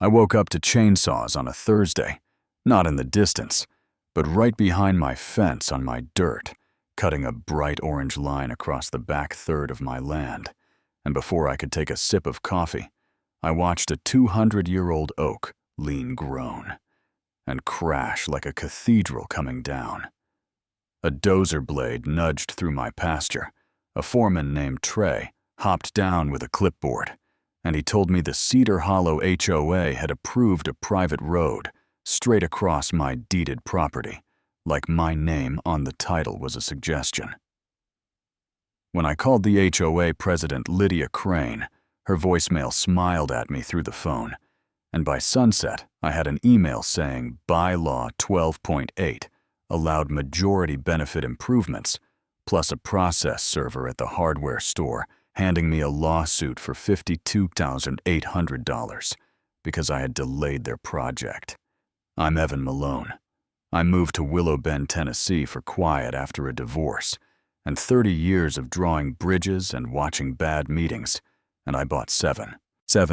I woke up to chainsaws on a Thursday, not in the distance, but right behind my fence on my dirt, cutting a bright orange line across the back third of my land. And before I could take a sip of coffee, I watched a 200-year-old oak lean groan and crash like a cathedral coming down. A dozer blade nudged through my pasture. A foreman named Trey hopped down with a clipboard, and he told me the Cedar Hollow HOA had approved a private road straight across my deeded property, like my name on the title was a suggestion. When I called the HOA president, Lydia Crane, her voicemail smiled at me through the phone, and by sunset, I had an email saying Bylaw 12.8 allowed majority benefit improvements, plus a process server at the hardware store handing me a lawsuit for $52,800 because I had delayed their project. I'm Evan Malone. I moved to Willow Bend, Tennessee for quiet after a divorce and 30 years of drawing bridges and watching bad meetings, and I bought seven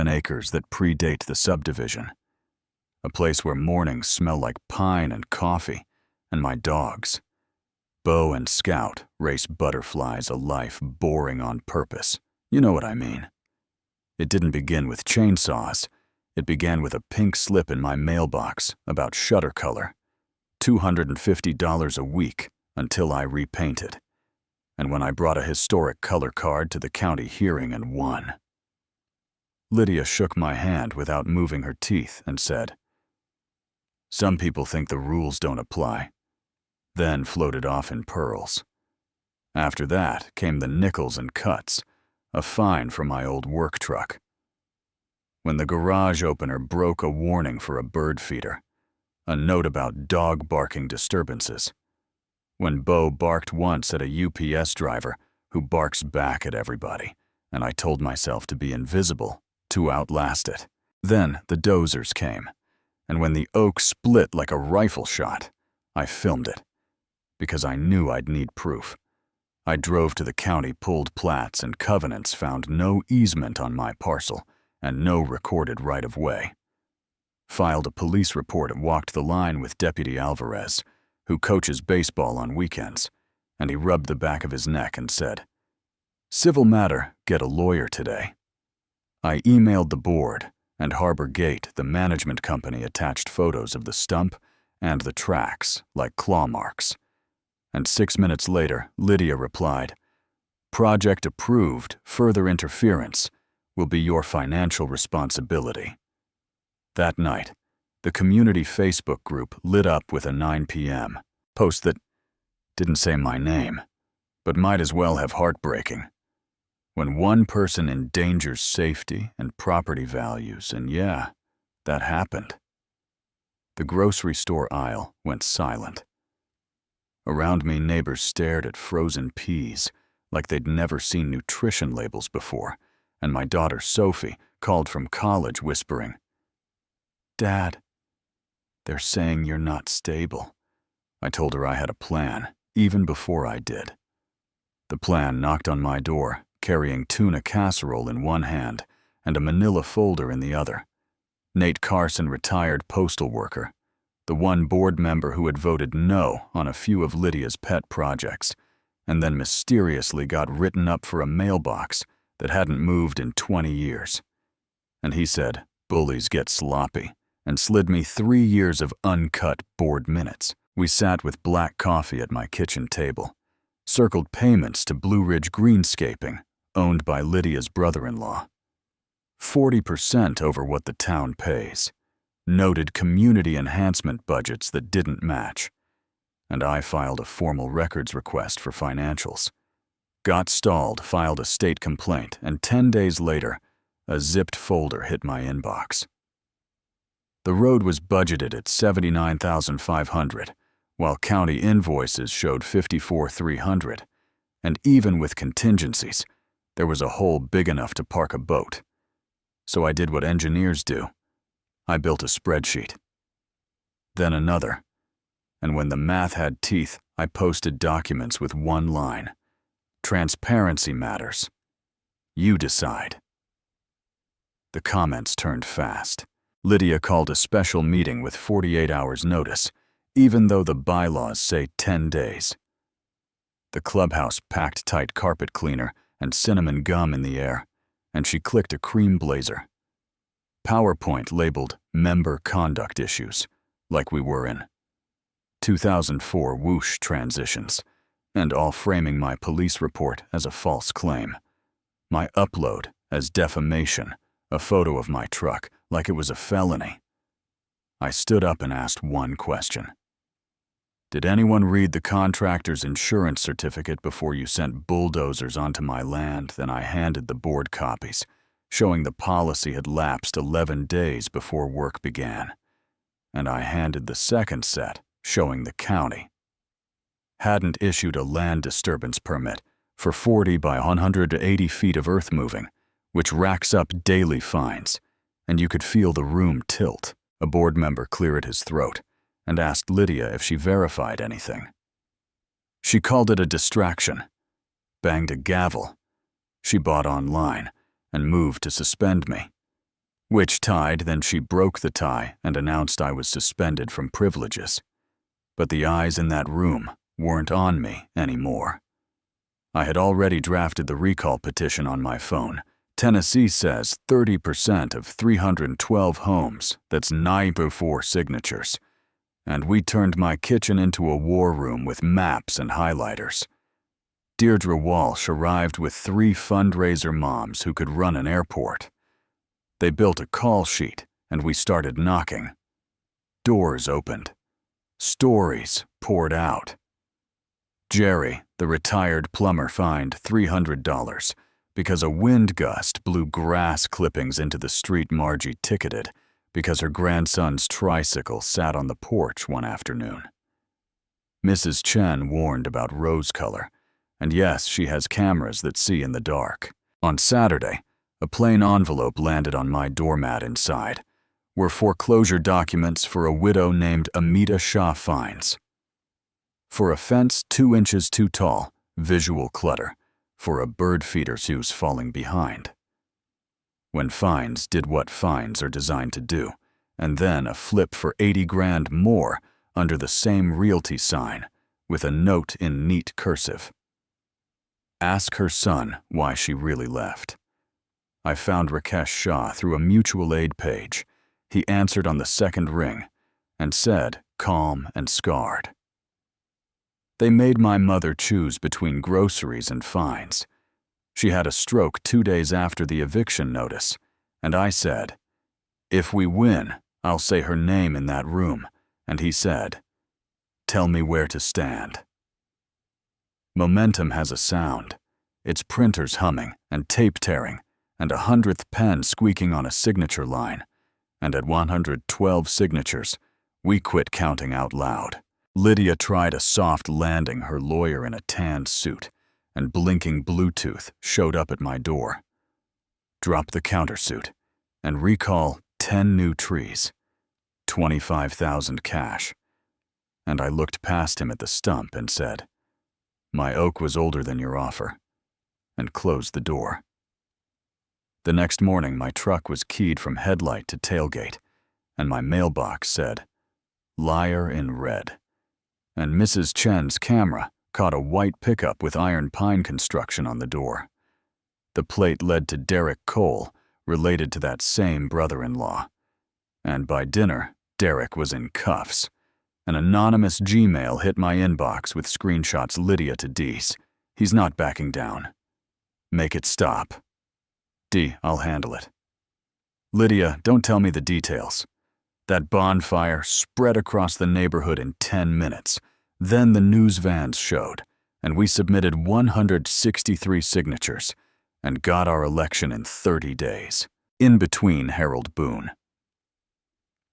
acres that predate the subdivision. A place where mornings smell like pine and coffee, and my dogs. Bo and Scout race butterflies a life boring on purpose. You know what I mean. It didn't begin with chainsaws. It began with a pink slip in my mailbox about shutter color. $250 a week until I repainted. And when I brought a historic color card to the county hearing and won. Lydia shook my hand without moving her teeth and said, "Some people think the rules don't apply," then floated off in pearls. After that came the nickels and cuts, a fine for my old work truck. When the garage opener broke a warning for a bird feeder, a note about dog barking disturbances. When Bo barked once at a UPS driver who barks back at everybody, and I told myself to be invisible to outlast it. Then the dozers came, and when the oak split like a rifle shot, I filmed it, because I knew I'd need proof. I drove to the county, pulled plats and covenants, found no easement on my parcel and no recorded right-of-way. Filed a police report and walked the line with Deputy Alvarez, who coaches baseball on weekends, and he rubbed the back of his neck and said, "Civil matter, get a lawyer today." I emailed the board, and Harbor Gate, the management company, attached photos of the stump and the tracks, like claw marks. And 6 minutes later, Lydia replied, "Project approved. Further interference will be your financial responsibility." That night, the community Facebook group lit up with a 9 p.m. post that didn't say my name, but might as well have heartbreaking. When one person endangers safety and property values, and yeah, that happened. The grocery store aisle went silent. Around me, neighbors stared at frozen peas like they'd never seen nutrition labels before, and my daughter Sophie called from college whispering, "Dad, they're saying you're not stable." I told her I had a plan, even before I did. The plan knocked on my door, carrying tuna casserole in one hand and a manila folder in the other. Nate Carson, retired postal worker, the one board member who had voted no on a few of Lydia's pet projects, and then mysteriously got written up for a mailbox that hadn't moved in 20 years. And he said, "Bullies get sloppy," and slid me 3 years of uncut board minutes. We sat with black coffee at my kitchen table, circled payments to Blue Ridge Greenscaping, owned by Lydia's brother-in-law. 40% over what the town pays. Noted community enhancement budgets that didn't match. And I filed a formal records request for financials. Got stalled, filed a state complaint, and 10 days later, a zipped folder hit my inbox. The road was budgeted at $79,500, while county invoices showed $54,300, and even with contingencies, there was a hole big enough to park a boat. So I did what engineers do. I built a spreadsheet. Then another. And when the math had teeth, I posted documents with one line. Transparency matters. You decide. The comments turned fast. Lydia called a special meeting with 48 hours notice, even though the bylaws say 10 days. The clubhouse packed tight carpet cleaner and cinnamon gum in the air, and she clicked a cream blazer. PowerPoint labeled member conduct issues, like we were in 2004 whoosh transitions, and all framing my police report as a false claim. My upload as defamation, a photo of my truck, like it was a felony. I stood up and asked one question. Did anyone read the contractor's insurance certificate before you sent bulldozers onto my land? Then I handed the board copies, showing the policy had lapsed 11 days before work began. And I handed the second set, showing the county hadn't issued a land disturbance permit for 40 by 180 feet of earth moving, which racks up daily fines, and you could feel the room tilt. A board member cleared his throat and asked Lydia if she verified anything. She called it a distraction, banged a gavel. She bought online and moved to suspend me. Which tied, then she broke the tie and announced I was suspended from privileges. But the eyes in that room weren't on me anymore. I had already drafted the recall petition on my phone. Tennessee says 30% of 312 homes, that's 94 signatures. And we turned my kitchen into a war room with maps and highlighters. Deirdre Walsh arrived with 3 fundraiser moms who could run an airport. They built a call sheet, and we started knocking. Doors opened. Stories poured out. Jerry, the retired plumber, fined $300 because a wind gust blew grass clippings into the street Margie ticketed because her grandson's tricycle sat on the porch one afternoon. Mrs. Chen warned about rose color, and yes, she has cameras that see in the dark. On Saturday, a plain envelope landed on my doormat. Inside were foreclosure documents for a widow named Amita Shah Fines. For a fence 2 inches too tall, visual clutter, for a bird feeder who's falling behind. When fines did what fines are designed to do, and then a flip for 80 grand more under the same realty sign with a note in neat cursive. Ask her son why she really left. I found Rakesh Shah through a mutual aid page. He answered on the second ring and said, calm and scarred. They made my mother choose between groceries and fines. She had a stroke 2 days after the eviction notice, and I said, if we win, I'll say her name in that room, and he said, tell me where to stand. Momentum has a sound, its printers humming and tape tearing, and 100th pen squeaking on a signature line, and at 112 signatures, we quit counting out loud. Lydia tried a soft landing, her lawyer in a tan suit, and blinking Bluetooth showed up at my door. Drop the countersued and recall 10 new trees, 25,000 cash. And I looked past him at the stump and said, my oak was older than your offer, and closed the door. The next morning, my truck was keyed from headlight to tailgate, and my mailbox said, liar in red. And Mrs. Chen's camera caught a white pickup with iron pine construction on the door. The plate led to Derek Cole, related to that same brother-in-law. And by dinner, Derek was in cuffs. An anonymous Gmail hit my inbox with screenshots Lydia to D's. He's not backing down. Make it stop. D, I'll handle it. Lydia, don't tell me the details. That bonfire spread across the neighborhood in 10 minutes. Then the news vans showed, and we submitted 163 signatures and got our election in 30 days, in between Harold Boone.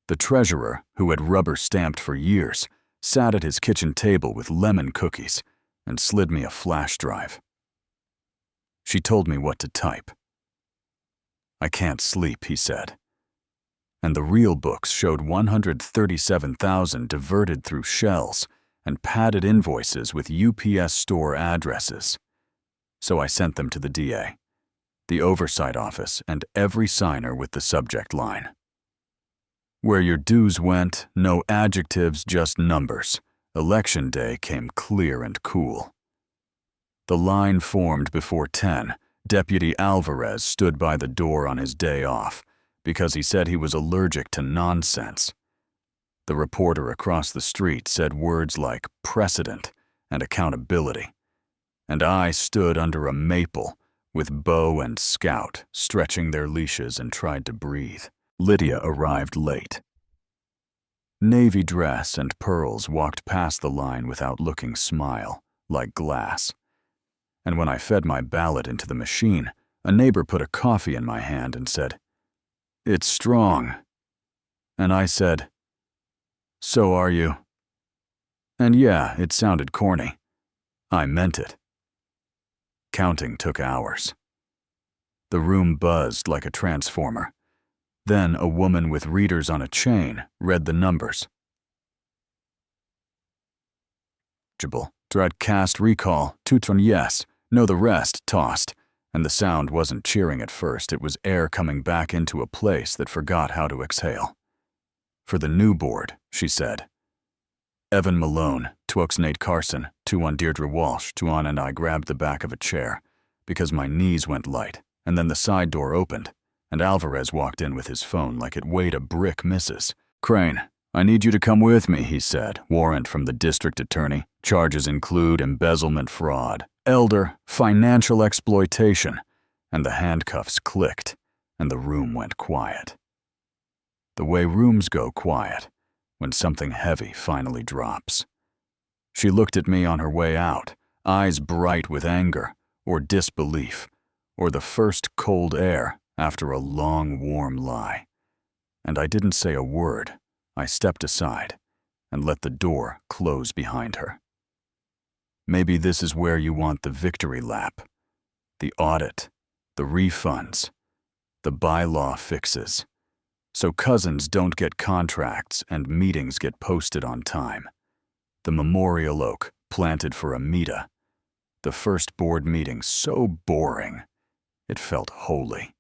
The treasurer, who had rubber-stamped for years, sat at his kitchen table with lemon cookies and slid me a flash drive. She told me what to type. I can't sleep, he said. And the real books showed 137,000 diverted through shells and padded invoices with UPS store addresses. So I sent them to the DA, the oversight office, and every signer with the subject line. Where your dues went, no adjectives, just numbers. Election day came clear and cool. The line formed before 10. Deputy Alvarez stood by the door on his day off because he said he was allergic to nonsense. The reporter across the street said words like precedent and accountability. And I stood under a maple with Bo and Scout stretching their leashes and tried to breathe. Lydia arrived late. Navy dress and pearls walked past the line without looking smile, like glass. And when I fed my ballot into the machine, a neighbor put a coffee in my hand and said, "It's strong." And I said, "So are you." And yeah, it sounded corny. I meant it. Counting took hours. The room buzzed like a transformer. Then a woman with readers on a chain read the numbers. Dread cast recall, Tutron yes, no the rest tossed, and the sound wasn't cheering at first, it was air coming back into a place that forgot how to exhale. For the new board, she said. Evan Malone, Twokes Nate Carson, Tuan Deirdre Walsh, Tuan and I grabbed the back of a chair, because my knees went light, and then the side door opened, and Alvarez walked in with his phone like it weighed a brick missus. "Crane, I need you to come with me," he said. "Warrant from the district attorney. Charges include embezzlement fraud, elder, financial exploitation." And the handcuffs clicked, and the room went quiet. The way rooms go quiet when something heavy finally drops. She looked at me on her way out, eyes bright with anger, or disbelief, or the first cold air after a long, warm lie. And I didn't say a word. I stepped aside and let the door close behind her. Maybe this is where you want the victory lap, the audit, the refunds, the bylaw fixes, so cousins don't get contracts and meetings get posted on time. The memorial oak planted for Amita. The first board meeting so boring, it felt holy.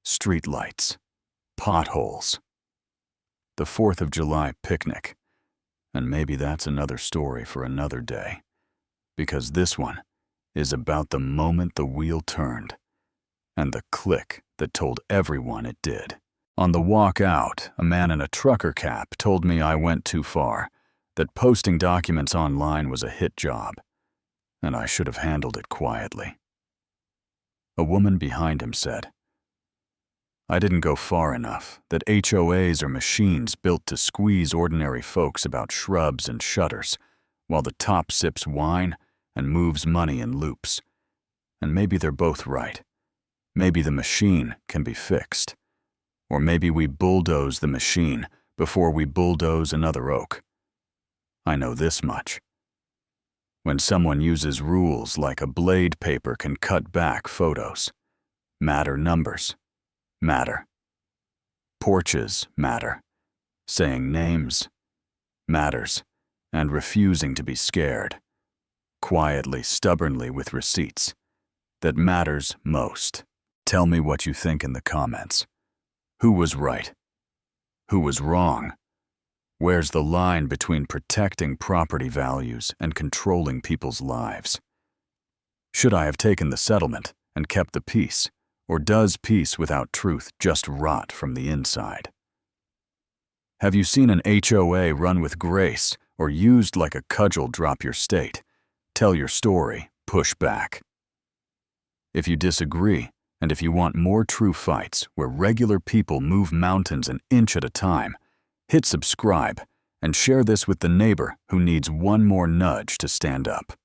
Streetlights, potholes, the 4th of July picnic, and maybe that's another story for another day, because this one is about the moment the wheel turned and the click that told everyone it did. On the walk out, a man in a trucker cap told me I went too far, that posting documents online was a hit job, and I should have handled it quietly. A woman behind him said, I didn't go far enough, that HOAs are machines built to squeeze ordinary folks about shrubs and shutters, while the top sips wine and moves money in loops. And maybe they're both right. Maybe the machine can be fixed. Or maybe we bulldoze the machine before we bulldoze another oak. I know this much. When someone uses rules like a blade paper can cut back photos, matter numbers. Matter. Porches matter. Saying names matters, and refusing to be scared, quietly, stubbornly with receipts, that matters most. Tell me what you think in the comments. Who was right? Who was wrong? Where's the line between protecting property values and controlling people's lives? Should I have taken the settlement and kept the peace? Or does peace without truth just rot from the inside? Have you seen an HOA run with grace or used like a cudgel drop your state? Tell your story, push back. If you disagree, and if you want more true fights where regular people move mountains an inch at a time, hit subscribe and share this with the neighbor who needs one more nudge to stand up.